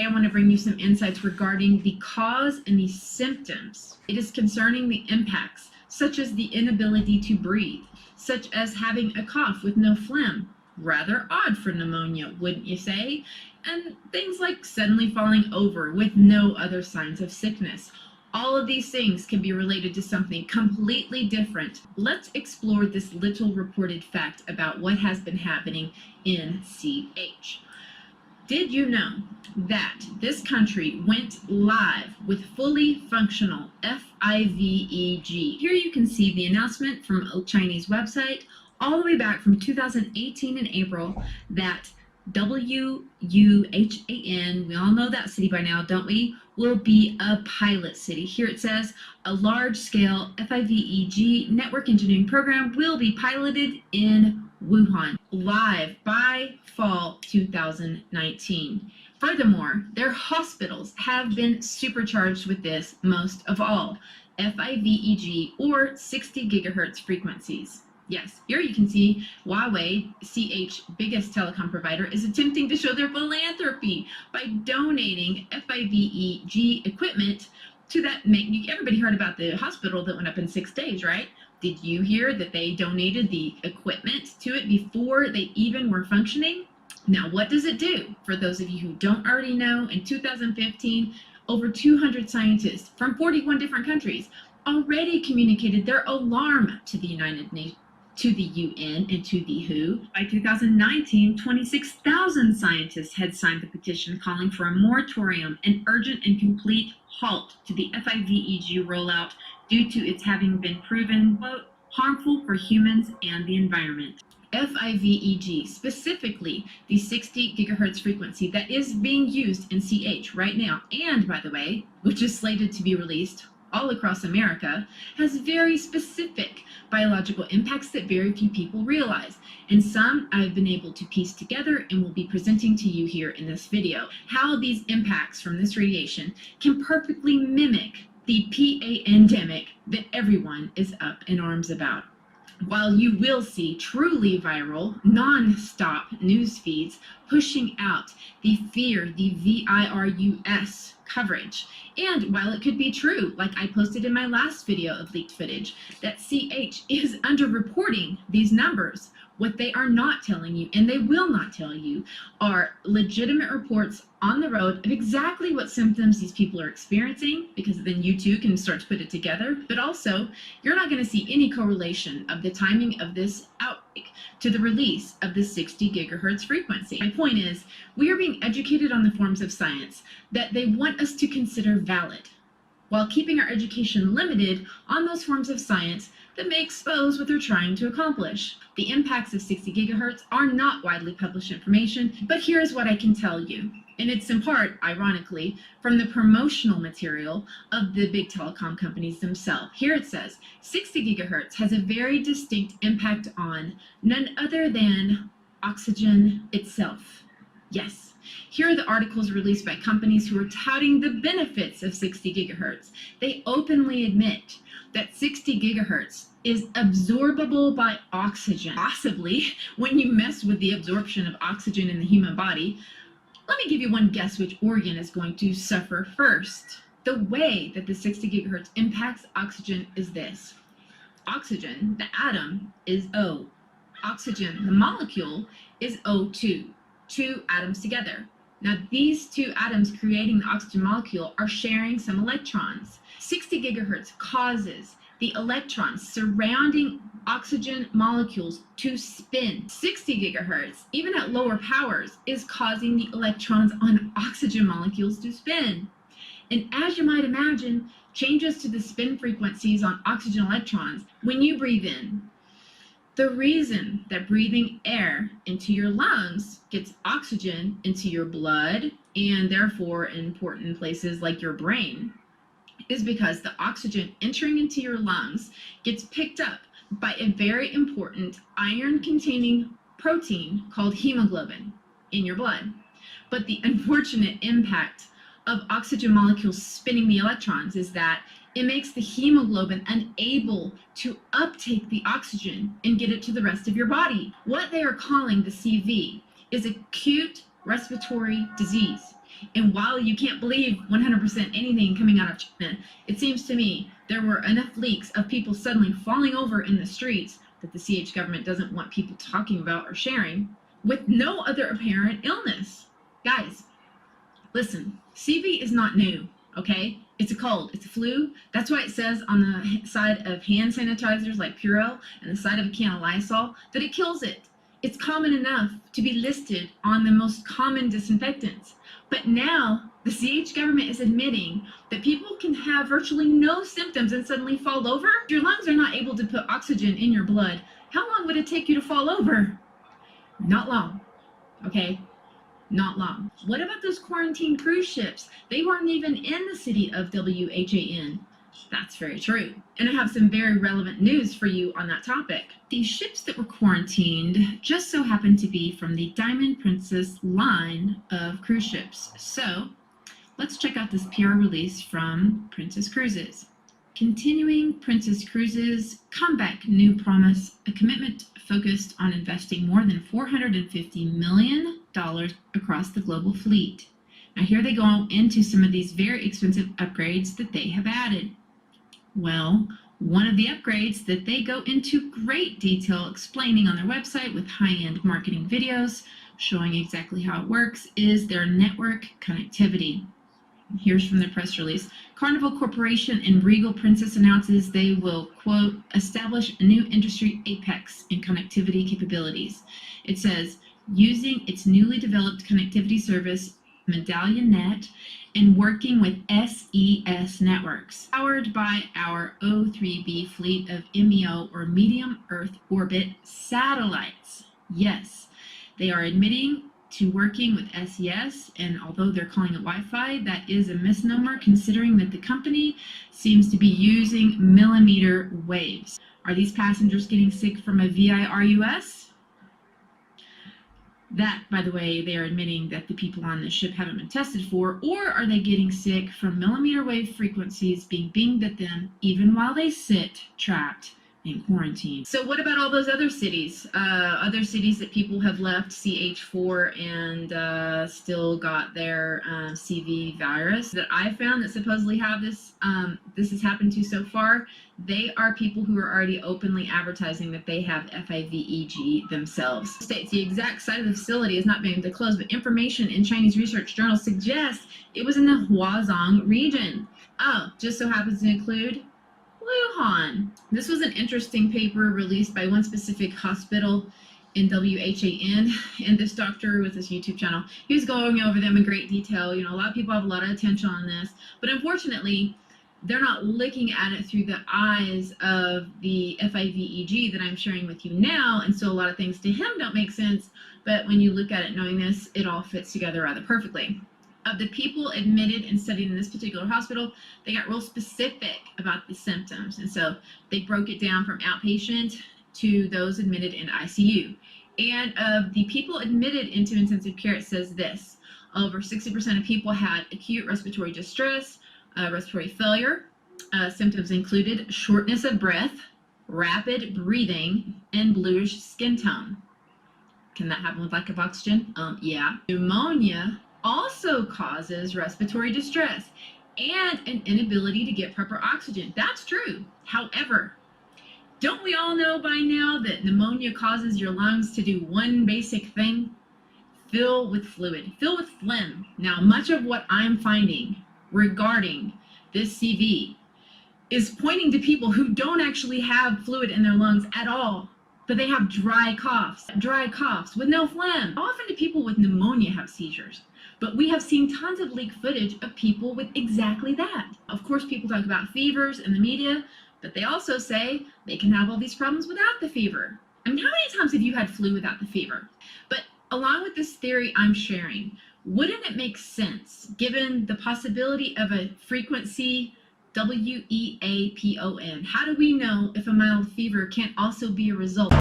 Today I want to bring you some insights regarding the cause and the symptoms. It is concerning the impacts, such as the inability to breathe, such as having a cough with no phlegm. Rather odd for pneumonia, wouldn't you say? And things like suddenly falling over with no other signs of sickness. All of these things can be related to something completely different. Let's explore this little reported fact about what has been happening in CH. Did you know that this country went live with fully functional FIVEG? Here you can see the announcement from a Chinese website all the way back from 2018 in April that WUHAN, we all know that city by now, don't we, will be a pilot city. Here it says a large-scale FIVEG network engineering program will be piloted in Wuhan, live by fall 2019. Furthermore, their hospitals have been supercharged with this most of all, FIVEG or 60 gigahertz frequencies. Yes, here you can see Huawei, CH biggest telecom provider, is attempting to show their philanthropy by donating FIVEG equipment to that. Everybody heard about the hospital that went up in 6 days, right? Did you hear that they donated the equipment to it before they even were functioning? Now, what does it do? For those of you who don't already know, in 2015, over 200 scientists from 41 different countries already communicated their alarm to the United Nations, to the UN, and to the WHO. By 2019, 26,000 scientists had signed the petition calling for a moratorium, an urgent and complete halt to the FIVEG rollout due to its having been proven, quote, harmful for humans and the environment. FIVEG, specifically the 60 gigahertz frequency that is being used in CH right now, and by the way, which is slated to be released all across America, has very specific biological impacts that very few people realize. And some I've been able to piece together and will be presenting to you here in this video. How these impacts from this radiation can perfectly mimic the pandemic that everyone is up in arms about. While you will see truly viral, non-stop news feeds pushing out the fear, the virus coverage. And while it could be true, like I posted in my last video of leaked footage, that CH is underreporting these numbers, what they are not telling you, and they will not tell you, are legitimate reports on the road of exactly what symptoms these people are experiencing, because then you too can start to put it together. But also, you're not going to see any correlation of the timing of this outbreak to the release of the 60 gigahertz frequency. My point is, we are being educated on the forms of science that they want us to consider valid, while keeping our education limited on those forms of science that may expose what they're trying to accomplish. The impacts of 60 gigahertz are not widely published information, but here's what I can tell you. And it's in part, ironically, from the promotional material of the big telecom companies themselves. Here it says, 60 gigahertz has a very distinct impact on none other than oxygen itself. Yes, here are the articles released by companies who are touting the benefits of 60 gigahertz. They openly admit that 60 gigahertz is absorbable by oxygen. Possibly, when you mess with the absorption of oxygen in the human body, let me give you one guess which organ is going to suffer first. The way that the 60 gigahertz impacts oxygen is this. Oxygen, the atom, is O. Oxygen, the molecule, is O2. Two atoms together. Now, these two atoms creating the oxygen molecule are sharing some electrons. 60 gigahertz causes the electrons surrounding oxygen molecules to spin. 60 gigahertz, even at lower powers, is causing the electrons on oxygen molecules to spin. And as you might imagine, changes to the spin frequencies on oxygen electrons when you breathe in. The reason that breathing air into your lungs gets oxygen into your blood, and therefore in important places like your brain, is because the oxygen entering into your lungs gets picked up by a very important iron-containing protein called hemoglobin in your blood. But the unfortunate impact of oxygen molecules spinning the electrons is that it makes the hemoglobin unable to uptake the oxygen and get it to the rest of your body. What they are calling the CV is acute respiratory disease. And while you can't believe 100% anything coming out of China, it seems to me there were enough leaks of people suddenly falling over in the streets that the CH government doesn't want people talking about or sharing, with no other apparent illness. Guys, listen, CV is not new, okay? It's a cold, it's a flu. That's why it says on the side of hand sanitizers like Purell and the side of a can of Lysol that it kills it. It's common enough to be listed on the most common disinfectants. But now the CH government is admitting that people can have virtually no symptoms and suddenly fall over. If your lungs are not able to put oxygen in your blood, how long would it take you to fall over? Not long, okay? Not long. What about those quarantine cruise ships? They weren't even in the city of WHAN. That's very true. And I have some very relevant news for you on that topic. These ships that were quarantined just so happened to be from the Diamond Princess line of cruise ships. So let's check out this PR release from Princess Cruises. Continuing Princess Cruises' comeback new promise, a commitment focused on investing more than $450 million across the global fleet. Now here they go into some of these very expensive upgrades that they have added. Well, one of the upgrades that they go into great detail explaining on their website with high-end marketing videos showing exactly how it works is their network connectivity. Here's from their press release. Carnival Corporation and Regal Princess announces they will, quote, establish a new industry apex in connectivity capabilities. It says, using its newly developed connectivity service, MedallionNet, and working with SES networks, powered by our O3B fleet of MEO or medium Earth orbit satellites. Yes, they are admitting to working with SES, and although they're calling it Wi-Fi, that is a misnomer considering that the company seems to be using millimeter waves. Are these passengers getting sick from a VIRUS? That, by the way, they are admitting that the people on the ship haven't been tested for, or are they getting sick from millimeter wave frequencies being beamed at them even while they sit trapped in quarantine? So what about all those other cities? Other cities that people have left CH4 and still got their CV virus that I found that supposedly have this, this has happened to so far. They are people who are already openly advertising that they have FIVEG themselves. It states the exact site of the facility is not being disclosed, but information in Chinese research journals suggests it was in the Huazhong region. Oh, just so happens to include Wuhan. This was an interesting paper released by one specific hospital in WHAN, and this doctor with this YouTube channel, he was going over them in great detail. You know, a lot of people have a lot of attention on this, but unfortunately, they're not looking at it through the eyes of the FIVEG that I'm sharing with you now, and so a lot of things to him don't make sense, but when you look at it knowing this, it all fits together rather perfectly. Of the people admitted and studied in this particular hospital, they got real specific about the symptoms, and so they broke it down from outpatient to those admitted in ICU. And of the people admitted into intensive care, it says this: over 60% of people had acute respiratory distress, respiratory failure. Symptoms included shortness of breath, rapid breathing, and bluish skin tone. Can that happen with lack of oxygen? Yeah. Pneumonia also causes respiratory distress and an inability to get proper oxygen. That's true. However, don't we all know by now that pneumonia causes your lungs to do one basic thing? Fill with fluid, fill with phlegm. Now, much of what I'm finding regarding this CV is pointing to people who don't actually have fluid in their lungs at all, but they have dry coughs with no phlegm. How often do people with pneumonia have seizures? But we have seen tons of leaked footage of people with exactly that. Of course, people talk about fevers in the media, but they also say they can have all these problems without the fever. I mean, how many times have you had flu without the fever? But along with this theory I'm sharing, wouldn't it make sense, given the possibility of a frequency WEAPON? How do we know if a mild fever can't also be a result